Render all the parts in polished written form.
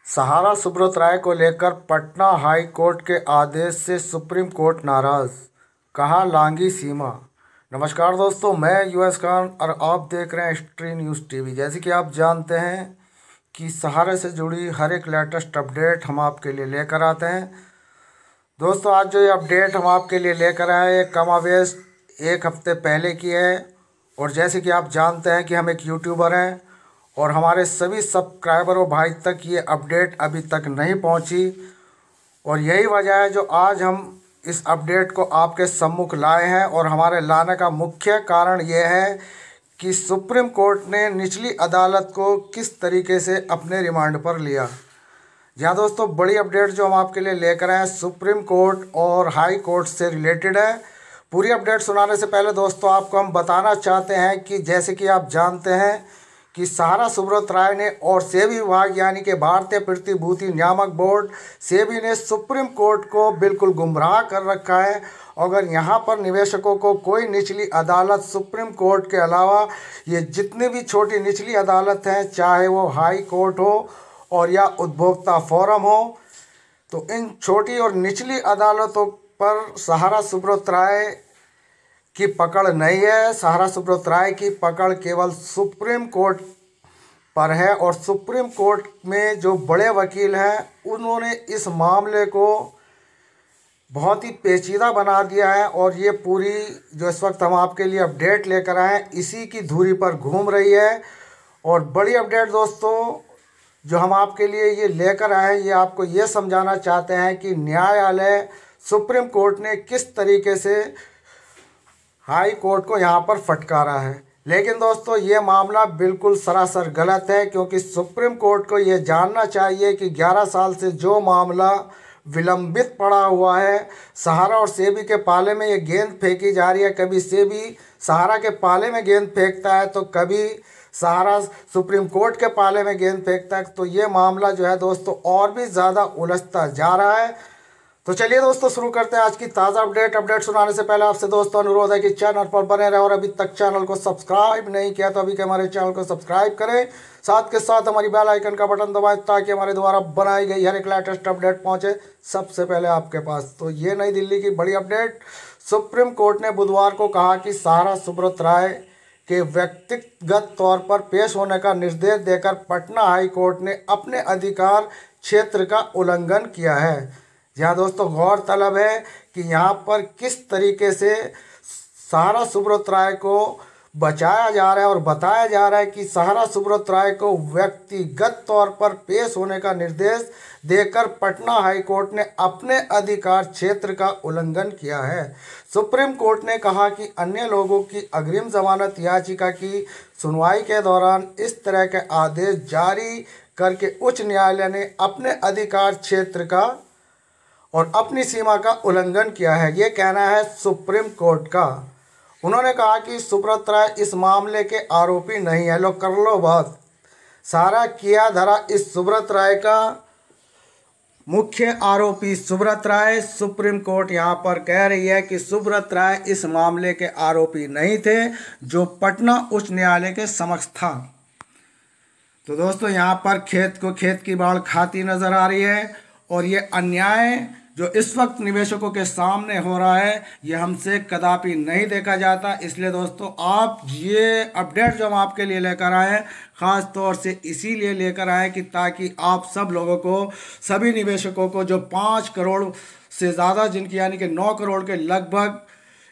सहारा सुब्रत राय को लेकर Patna high court के आदेश से सुप्रीम कोर्ट नाराज, कहा लांघी सीमा। नमस्कार दोस्तों, मैं यूएस खान और आप देख रहे हैं हिस्ट्री न्यूज़ टीवी। जैसे कि आप जानते हैं कि सहारे से जुड़ी हर एक लेटेस्ट अपडेट हम आपके लिए लेकर आते हैं। दोस्तों, आज जो ये अपडेट हम आपके लिए लेकर आए हैं कमावेश एक हफ्ते पहले की है। और जैसे कि आप जानते हैं कि हम एक यूट्यूबर हैं और हमारे सभी सब्सक्राइबरों भाई तक ये अपडेट अभी तक नहीं पहुंची, और यही वजह है जो आज हम इस अपडेट को आपके सम्मुख लाए हैं। और हमारे लाने का मुख्य कारण ये है कि सुप्रीम कोर्ट ने निचली अदालत को किस तरीके से अपने रिमांड पर लिया। जहाँ दोस्तों, बड़ी अपडेट जो हम आपके लिए लेकर आए हैं सुप्रीम कोर्ट और हाई कोर्ट से रिलेटेड है। पूरी अपडेट सुनाने से पहले दोस्तों आपको हम बताना चाहते हैं कि जैसे कि आप जानते हैं कि सहारा सुब्रत राय ने और सेबी विभाग यानी कि भारतीय प्रतिभूति नियामक बोर्ड सेबी ने सुप्रीम कोर्ट को बिल्कुल गुमराह कर रखा है। अगर यहाँ पर निवेशकों को कोई निचली अदालत सुप्रीम कोर्ट के अलावा ये जितनी भी छोटी निचली अदालत हैं, चाहे वो हाई कोर्ट हो और या उपभोक्ता फोरम हो, तो इन छोटी और निचली अदालतों पर सहारा सुब्रत राय की पकड़ नहीं है। सहारा सुब्रत राय की पकड़ केवल सुप्रीम कोर्ट पर है। और सुप्रीम कोर्ट में जो बड़े वकील हैं उन्होंने इस मामले को बहुत ही पेचीदा बना दिया है। और ये पूरी जो इस वक्त हम आपके लिए अपडेट लेकर आए हैं इसी की धुरी पर घूम रही है। और बड़ी अपडेट दोस्तों जो हम आपके लिए ये लेकर आए हैं, ये आपको ये समझाना चाहते हैं कि न्यायालय सुप्रीम कोर्ट ने किस तरीके से हाई कोर्ट को यहाँ पर फटकारा है। लेकिन दोस्तों ये मामला बिल्कुल सरासर गलत है, क्योंकि सुप्रीम कोर्ट को ये जानना चाहिए कि 11 साल से जो मामला विलंबित पड़ा हुआ है, सहारा और सेबी के पाले में ये गेंद फेंकी जा रही है। कभी सेबी सहारा के पाले में गेंद फेंकता है तो कभी सहारा सुप्रीम कोर्ट के पाले में गेंद फेंकता है। तो ये मामला जो है दोस्तों और भी ज़्यादा उलझता जा रहा है। तो चलिए दोस्तों शुरू करते हैं आज की ताज़ा अपडेट सुनाने से पहले आपसे दोस्तों अनुरोध है कि चैनल पर बने रहे और अभी तक चैनल को सब्सक्राइब नहीं किया तो अभी के हमारे चैनल को सब्सक्राइब करें, साथ के साथ हमारी बेल आइकन का बटन दबाएं ताकि हमारे द्वारा बनाई गई हर एक लेटेस्ट अपडेट पहुंचे सबसे पहले आपके पास। तो ये नई दिल्ली की बड़ी अपडेट। सुप्रीम कोर्ट ने बुधवार को कहा कि सहारा सुब्रत राय के व्यक्तिगत तौर पर पेश होने का निर्देश देकर पटना हाई कोर्ट ने अपने अधिकार क्षेत्र का उल्लंघन किया है। जहाँ दोस्तों गौरतलब है कि यहाँ पर किस तरीके से सहारा सुब्रत राय को बचाया जा रहा है और बताया जा रहा है कि सहारा सुब्रत राय को व्यक्तिगत तौर पर पेश होने का निर्देश देकर पटना हाई कोर्ट ने अपने अधिकार क्षेत्र का उल्लंघन किया है। सुप्रीम कोर्ट ने कहा कि अन्य लोगों की अग्रिम जमानत याचिका की सुनवाई के दौरान इस तरह के आदेश जारी करके उच्च न्यायालय ने अपने अधिकार क्षेत्र का और अपनी सीमा का उल्लंघन किया है। ये कहना है सुप्रीम कोर्ट का। उन्होंने कहा कि सुब्रत राय इस मामले के आरोपी नहीं है। लो कर लो बात, सारा किया धरा इस सुब्रत राय का मुख्य आरोपी सुब्रत राय। सुप्रीम कोर्ट यहाँ पर कह रही है कि सुब्रत राय इस मामले के आरोपी नहीं थे जो पटना उच्च न्यायालय के समक्ष था। तो दोस्तों यहाँ पर खेत को खेत की बाढ़ खाती नजर आ रही है। और ये अन्याय जो इस वक्त निवेशकों के सामने हो रहा है ये हमसे कदापि नहीं देखा जाता। इसलिए दोस्तों आप ये अपडेट जो हम आपके लिए लेकर आए हैं ख़ास तौर से इसीलिए लेकर आए कि ताकि आप सब लोगों को, सभी निवेशकों को जो 5 करोड़ से ज़्यादा जिनकी यानी कि 9 करोड़ के लगभग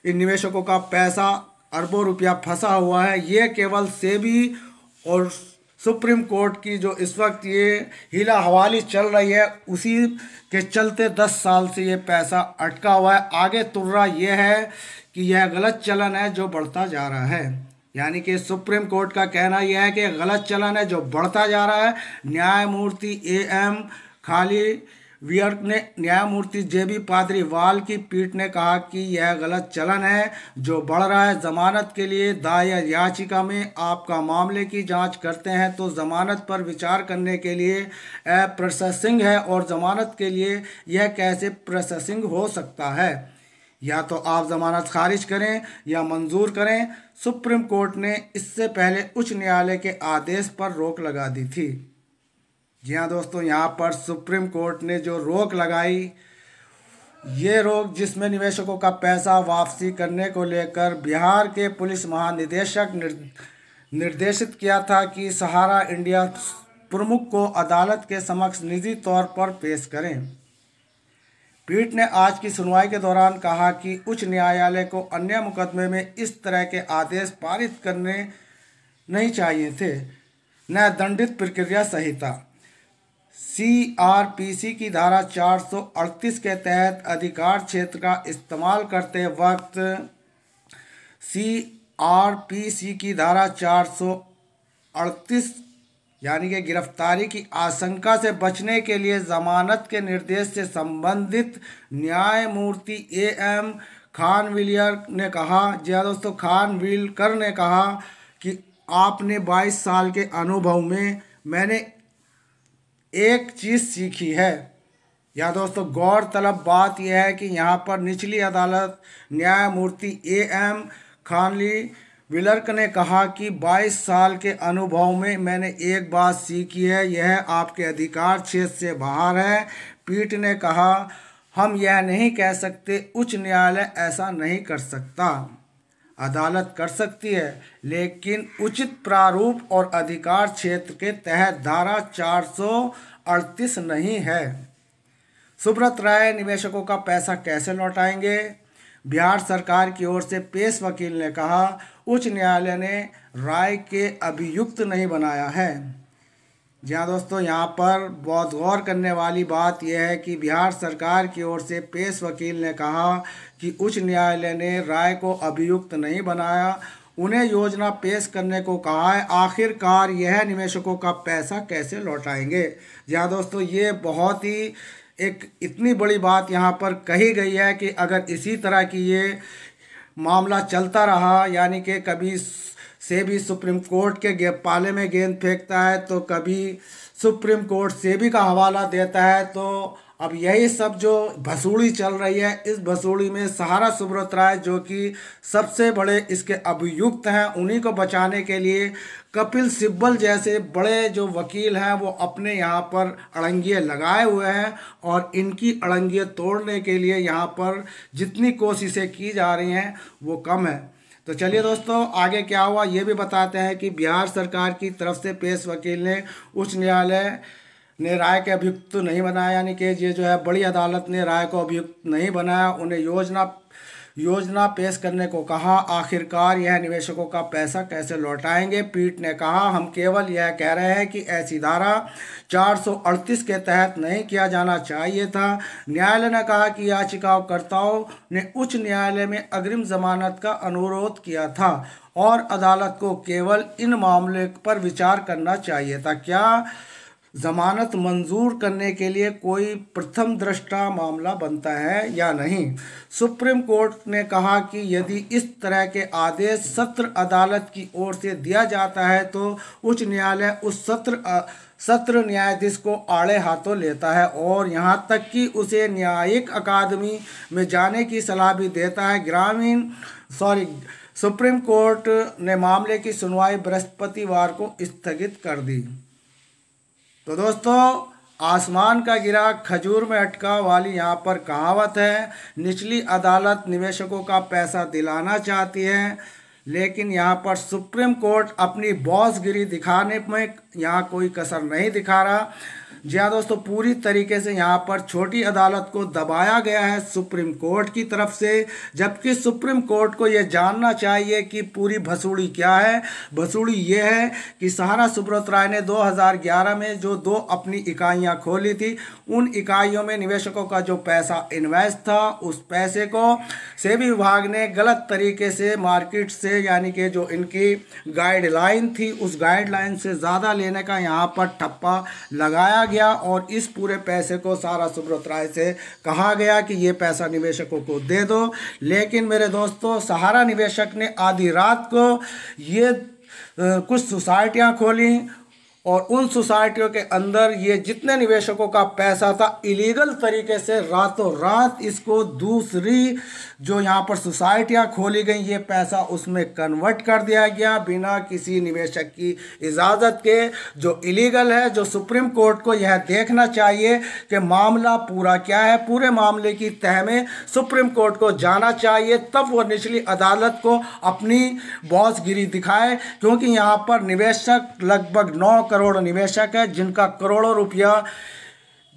इन निवेशकों का पैसा अरबों रुपया फंसा हुआ है, ये केवल सेबी और सुप्रीम कोर्ट की जो इस वक्त ये हीला हवाली चल रही है उसी के चलते 10 साल से ये पैसा अटका हुआ है। आगे तुर्रा ये है कि यह गलत चलन है जो बढ़ता जा रहा है। यानी कि सुप्रीम कोर्ट का कहना यह है कि गलत चलन है जो बढ़ता जा रहा है। न्यायमूर्ति AM खालिवियर ने न्यायमूर्ति JB पाद्रीवाल की पीठ ने कहा कि यह गलत चलन है जो बढ़ रहा है। जमानत के लिए दायर याचिका में आपका मामले की जांच करते हैं तो जमानत पर विचार करने के लिए प्रोसेसिंग है, और जमानत के लिए यह कैसे प्रोसेसिंग हो सकता है। या तो आप जमानत खारिज करें या मंजूर करें। सुप्रीम कोर्ट ने इससे पहले उच्च न्यायालय के आदेश पर रोक लगा दी थी। जी हाँ दोस्तों, यहाँ पर सुप्रीम कोर्ट ने जो रोक लगाई, ये रोक जिसमें निवेशकों का पैसा वापसी करने को लेकर बिहार के पुलिस महानिदेशक निर्देशित किया था कि सहारा इंडिया प्रमुख को अदालत के समक्ष निजी तौर पर पेश करें। पीठ ने आज की सुनवाई के दौरान कहा कि उच्च न्यायालय को अन्य मुकदमे में इस तरह के आदेश पारित करने नहीं चाहिए थे। न दंडित प्रक्रिया संहिता CRPC की धारा 438 के तहत अधिकार क्षेत्र का इस्तेमाल करते वक्त CRPC की धारा 438 यानी कि गिरफ्तारी की आशंका से बचने के लिए जमानत के निर्देश से संबंधित न्यायमूर्ति AM खानविलकर ने कहा। जी हाँ दोस्तों, खानविलकर ने कहा कि आपने 22 साल के अनुभव में मैंने एक चीज़ सीखी है। या दोस्तों, गौरतलब बात यह है कि यहाँ पर निचली अदालत न्यायमूर्ति AM खानविलकर ने कहा कि 22 साल के अनुभव में मैंने एक बात सीखी है, यह आपके अधिकार क्षेत्र से बाहर है। पीठ ने कहा, हम यह नहीं कह सकते उच्च न्यायालय ऐसा नहीं कर सकता, अदालत कर सकती है, लेकिन उचित प्रारूप और अधिकार क्षेत्र के तहत धारा 438 नहीं है। सुब्रत राय निवेशकों का पैसा कैसे लौटाएंगे? बिहार सरकार की ओर से पेश वकील ने कहा, उच्च न्यायालय ने राय के अभियुक्त नहीं बनाया है। जी हाँ दोस्तों, यहाँ पर बहुत गौर करने वाली बात यह है कि बिहार सरकार की ओर से पेश वकील ने कहा कि उच्च न्यायालय ने राय को अभियुक्त नहीं बनाया, उन्हें योजना पेश करने को कहा है। आखिरकार यह निवेशकों का पैसा कैसे लौटाएंगे? जी हाँ दोस्तों, ये बहुत ही एक इतनी बड़ी बात यहाँ पर कही गई है कि अगर इसी तरह की ये मामला चलता रहा, यानी कि कभी सेबी सुप्रीम कोर्ट के पाले में गेंद फेंकता है तो कभी सुप्रीम कोर्ट सेबी का हवाला देता है, तो अब यही सब जो भसूड़ी चल रही है, इस भसूड़ी में सहारा सुब्रत राय जो कि सबसे बड़े इसके अभियुक्त हैं, उन्हीं को बचाने के लिए कपिल सिब्बल जैसे बड़े जो वकील हैं वो अपने यहाँ पर अड़ंगियाँ लगाए हुए हैं और इनकी अड़ंगियाँ तोड़ने के लिए यहाँ पर जितनी कोशिशें की जा रही हैं वो कम है। तो चलिए दोस्तों, आगे क्या हुआ ये भी बताते हैं कि बिहार सरकार की तरफ से पेश वकील ने उच्च न्यायालय ने राय के अभियुक्त नहीं बनाया, यानी कि ये जो है बड़ी अदालत ने राय को अभियुक्त नहीं बनाया, उन्हें योजना पेश करने को कहा। आखिरकार यह निवेशकों का पैसा कैसे लौटाएंगे? पीठ ने कहा, हम केवल यह कह रहे हैं कि ऐसी धारा 438 के तहत नहीं किया जाना चाहिए था। न्यायालय ने कहा कि याचिकाकर्ताओं ने उच्च न्यायालय में अग्रिम जमानत का अनुरोध किया था और अदालत को केवल इन मामले पर विचार करना चाहिए था। क्या जमानत मंजूर करने के लिए कोई प्रथम दृष्टा मामला बनता है या नहीं? सुप्रीम कोर्ट ने कहा कि यदि इस तरह के आदेश सत्र अदालत की ओर से दिया जाता है तो उच्च न्यायालय उस सत्र न्यायाधीश को आड़े हाथों लेता है और यहाँ तक कि उसे न्यायिक अकादमी में जाने की सलाह भी देता है। सुप्रीम कोर्ट ने मामले की सुनवाई बृहस्पतिवार को स्थगित कर दी। तो दोस्तों, आसमान का गिरा खजूर में अटका वाली यहाँ पर कहावत है। निचली अदालत निवेशकों का पैसा दिलाना चाहती है, लेकिन यहाँ पर सुप्रीम कोर्ट अपनी बॉसगिरी दिखाने में यहाँ कोई कसर नहीं दिखा रहा। जी हाँ दोस्तों, पूरी तरीके से यहाँ पर छोटी अदालत को दबाया गया है सुप्रीम कोर्ट की तरफ से, जबकि सुप्रीम कोर्ट को ये जानना चाहिए कि पूरी भसूड़ी क्या है। भसूड़ी ये है कि सहारा सुब्रत राय ने 2011 में जो 2 अपनी इकाइयाँ खोली थी, उन इकाइयों में निवेशकों का जो पैसा इन्वेस्ट था, उस पैसे को सेबी विभाग ने गलत तरीके से मार्केट से, यानी कि जो इनकी गाइडलाइन थी, उस गाइडलाइन से ज़्यादा लेने का यहाँ पर ठप्पा लगाया गया और इस पूरे पैसे को सहारा सुब्रत राय से कहा गया कि ये पैसा निवेशकों को दे दो। लेकिन मेरे दोस्तों, सहारा निवेशक ने आधी रात को ये कुछ सोसाइटियां खोली और उन सोसाइटियों के अंदर ये जितने निवेशकों का पैसा था इलीगल तरीके से रातों रात इसको दूसरी जो यहाँ पर सोसाइटियाँ खोली गई ये पैसा उसमें कन्वर्ट कर दिया गया बिना किसी निवेशक की इजाज़त के, जो इलीगल है। जो सुप्रीम कोर्ट को यह देखना चाहिए कि मामला पूरा क्या है, पूरे मामले की तह में सुप्रीम कोर्ट को जाना चाहिए, तब वो निचली अदालत को अपनी बॉसगिरी दिखाए। क्योंकि यहाँ पर निवेशक लगभग 9 करोड़ निवेशक है जिनका करोड़ों रुपया,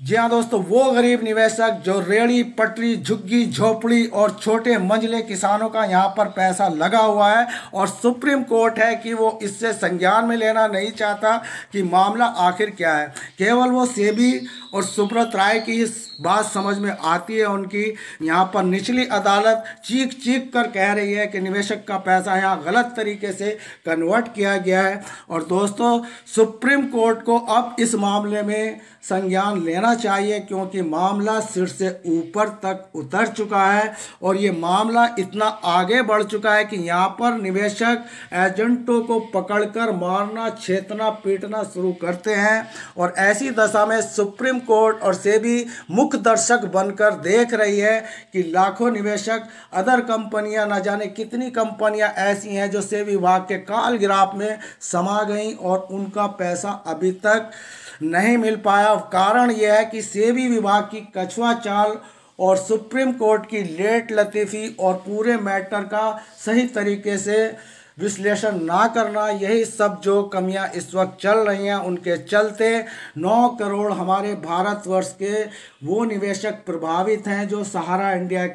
जी हाँ दोस्तों, वो गरीब निवेशक जो रेड़ी पटरी झुग्गी झोपड़ी और छोटे मंझले किसानों का यहाँ पर पैसा लगा हुआ है, और सुप्रीम कोर्ट है कि वो इससे संज्ञान में लेना नहीं चाहता कि मामला आखिर क्या है। केवल वो सेबी और सुब्रत राय की इस बात समझ में आती है उनकी। यहाँ पर निचली अदालत चीख चीख कर कह रही है कि निवेशक का पैसा यहाँ गलत तरीके से कन्वर्ट किया गया है। और दोस्तों, सुप्रीम कोर्ट को अब इस मामले में संज्ञान लेना चाहिए, क्योंकि मामला सिर से ऊपर तक उतर चुका है और ये मामला इतना आगे बढ़ चुका है कि यहाँ पर निवेशक एजेंटों को पकड़कर मारना छेतना पीटना शुरू करते हैं। और ऐसी दशा में सुप्रीम कोर्ट और सेबी मुख्य दर्शक बनकर देख रही है कि लाखों निवेशक, अदर कंपनियां, न जाने कितनी कंपनियां ऐसी हैं जो सेबी विभाग के काल गिराफ में समा गईं और उनका पैसा अभी तक नहीं मिल पाया। कारण यह है कि सेबी विभाग की कछुआ चाल और सुप्रीम कोर्ट की लेट लतीफ़ी और पूरे मैटर का सही तरीके से विश्लेषण ना करना, यही सब जो कमियां इस वक्त चल रही हैं उनके चलते 9 करोड़ हमारे भारतवर्ष के वो निवेशक प्रभावित हैं जो सहारा इंडिया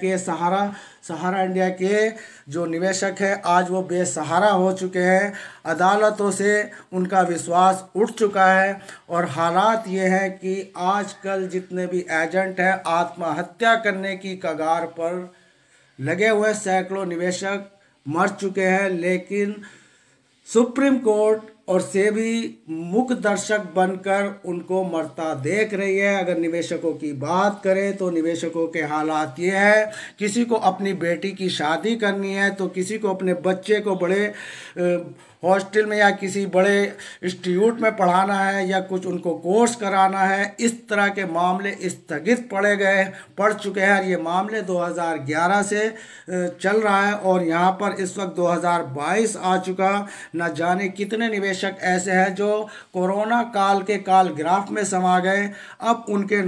के जो निवेशक हैं आज वो बेसहारा हो चुके हैं। अदालतों से उनका विश्वास उठ चुका है और हालात ये हैं कि आजकल जितने भी एजेंट हैं आत्महत्या करने की कगार पर लगे हुए सैकड़ों निवेशक मर चुके हैं। लेकिन सुप्रीम कोर्ट और सेबी मुख्य दर्शक बनकर उनको मरता देख रही है। अगर निवेशकों की बात करें तो निवेशकों के हालात ये है, किसी को अपनी बेटी की शादी करनी है तो किसी को अपने बच्चे को बड़े हॉस्टल में या किसी बड़े इंस्टीट्यूट में पढ़ाना है या कुछ उनको कोर्स कराना है। इस तरह के मामले स्थगित पड़ चुके हैं। ये मामले 2011 से चल रहा है और यहाँ पर इस वक्त 2022 आ चुका। न जाने कितने निवेशक ऐसे हैं जो कोरोना काल के काल ग्राफ में समा गए। अब उनके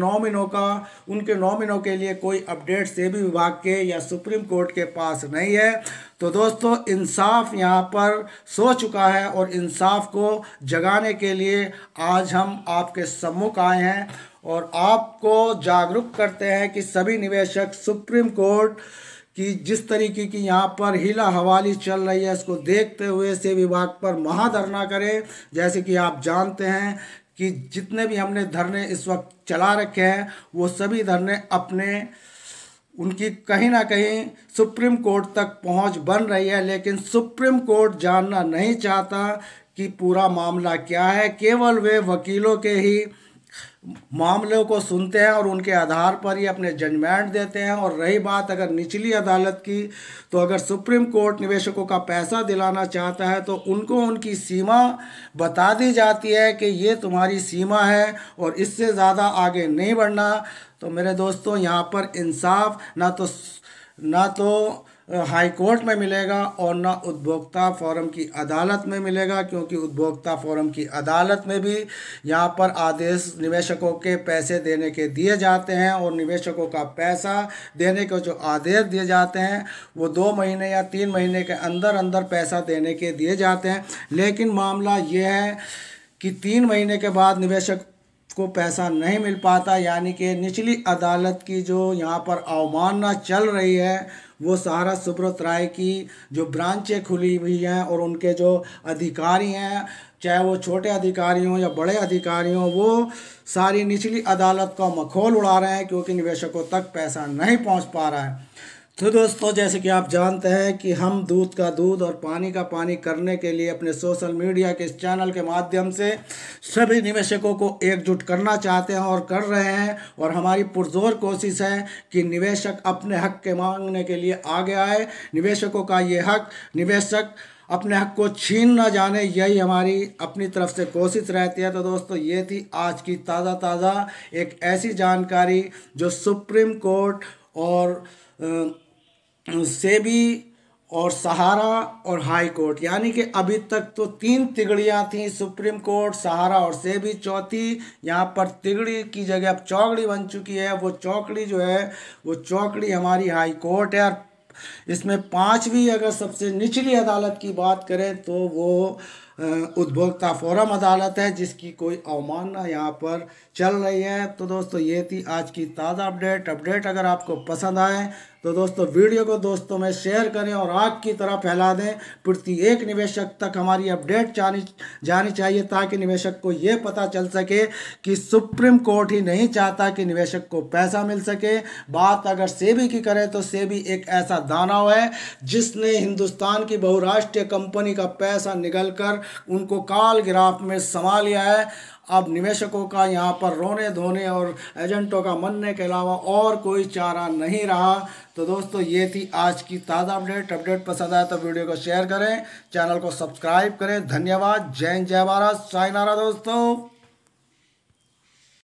नॉमिनों के लिए कोई अपडेट सेबी विभाग के या सुप्रीम कोर्ट के पास नहीं है। तो दोस्तों, इंसाफ यहाँ पर सो चुका है और इंसाफ को जगाने के लिए आज हम आपके सम्मुख आए हैं और आपको जागरूक करते हैं कि सभी निवेशक सुप्रीम कोर्ट की जिस तरीके की यहाँ पर हिला हवाली चल रही है इसको देखते हुए सेबी विभाग पर महाधरना करें। जैसे कि आप जानते हैं कि जितने भी हमने धरने इस वक्त चला रखे हैं वो सभी धरने उनकी कहीं ना कहीं सुप्रीम कोर्ट तक पहुंच बन रही है, लेकिन सुप्रीम कोर्ट जानना नहीं चाहता कि पूरा मामला क्या है। केवल वे वकीलों के ही मामलों को सुनते हैं और उनके आधार पर ही अपने जजमेंट देते हैं। और रही बात अगर निचली अदालत की, तो अगर सुप्रीम कोर्ट निवेशकों का पैसा दिलाना चाहता है तो उनको उनकी सीमा बता दी जाती है कि ये तुम्हारी सीमा है और इससे ज़्यादा आगे नहीं बढ़ना। तो मेरे दोस्तों, यहाँ पर इंसाफ ना तो हाई कोर्ट में मिलेगा और ना उपभोक्ता फोरम की अदालत में मिलेगा, क्योंकि उपभोक्ता फोरम की अदालत में भी यहाँ पर आदेश निवेशकों के पैसे देने के दिए जाते हैं और निवेशकों का पैसा देने के जो आदेश दिए जाते हैं वो 2 महीने या 3 महीने के अंदर पैसा देने के दिए जाते हैं। लेकिन मामला ये है कि 3 महीने के बाद निवेशक को पैसा नहीं मिल पाता, यानी कि निचली अदालत की जो यहाँ पर अवमानना चल रही है वो सहारा सुब्रत राय की जो ब्रांचें खुली हुई हैं और उनके जो अधिकारी हैं, चाहे वो छोटे अधिकारी हों या बड़े अधिकारी हों, वो सारी निचली अदालत का मखौल उड़ा रहे हैं क्योंकि निवेशकों तक पैसा नहीं पहुंच पा रहा है। तो दोस्तों, जैसे कि आप जानते हैं कि हम दूध का दूध और पानी का पानी करने के लिए अपने सोशल मीडिया के इस चैनल के माध्यम से सभी निवेशकों को एकजुट करना चाहते हैं और कर रहे हैं। और हमारी पुरजोर कोशिश है कि निवेशक अपने हक के मांगने के लिए आगे आए। निवेशकों का ये हक निवेशक अपने हक को छीन ना जाने, यही हमारी अपनी तरफ से कोशिश रहती है। तो दोस्तों ये थी आज की ताज़ा एक ऐसी जानकारी जो सुप्रीम कोर्ट और सेबी और सहारा और हाई कोर्ट, यानी कि अभी तक तो तीन तिगड़ियां थी, सुप्रीम कोर्ट, सहारा और सेबी। चौथी यहाँ पर तिगड़ी की जगह अब चौकड़ी बन चुकी है। वो चौकड़ी जो है वो चौकड़ी हमारी हाई कोर्ट है। और इसमें पांचवी अगर सबसे निचली अदालत की बात करें तो वो उपभोक्ता फोरम अदालत है, जिसकी कोई अवमानना यहाँ पर चल रही है। तो दोस्तों ये थी आज की ताज़ा अपडेट अगर आपको पसंद आए तो दोस्तों वीडियो को दोस्तों में शेयर करें और आग की तरह फैला दें। प्रत्येक निवेशक तक हमारी अपडेट जानी चाहिए, ताकि निवेशक को ये पता चल सके कि सुप्रीम कोर्ट ही नहीं चाहता कि निवेशक को पैसा मिल सके। बात अगर सेबी की करें तो सेबी एक ऐसा दानव है जिसने हिंदुस्तान की बहुराष्ट्रीय कंपनी का पैसा निगल कर उनको काल गिराफ में समा लिया है। अब निवेशकों का यहाँ पर रोने धोने और एजेंटों का मनने के अलावा और कोई चारा नहीं रहा। तो दोस्तों ये थी आज की ताज़ा अपडेट पसंद आया तो वीडियो को शेयर करें, चैनल को सब्सक्राइब करें। धन्यवाद। जय हिंद, जय भारत, साइनारा दोस्तों।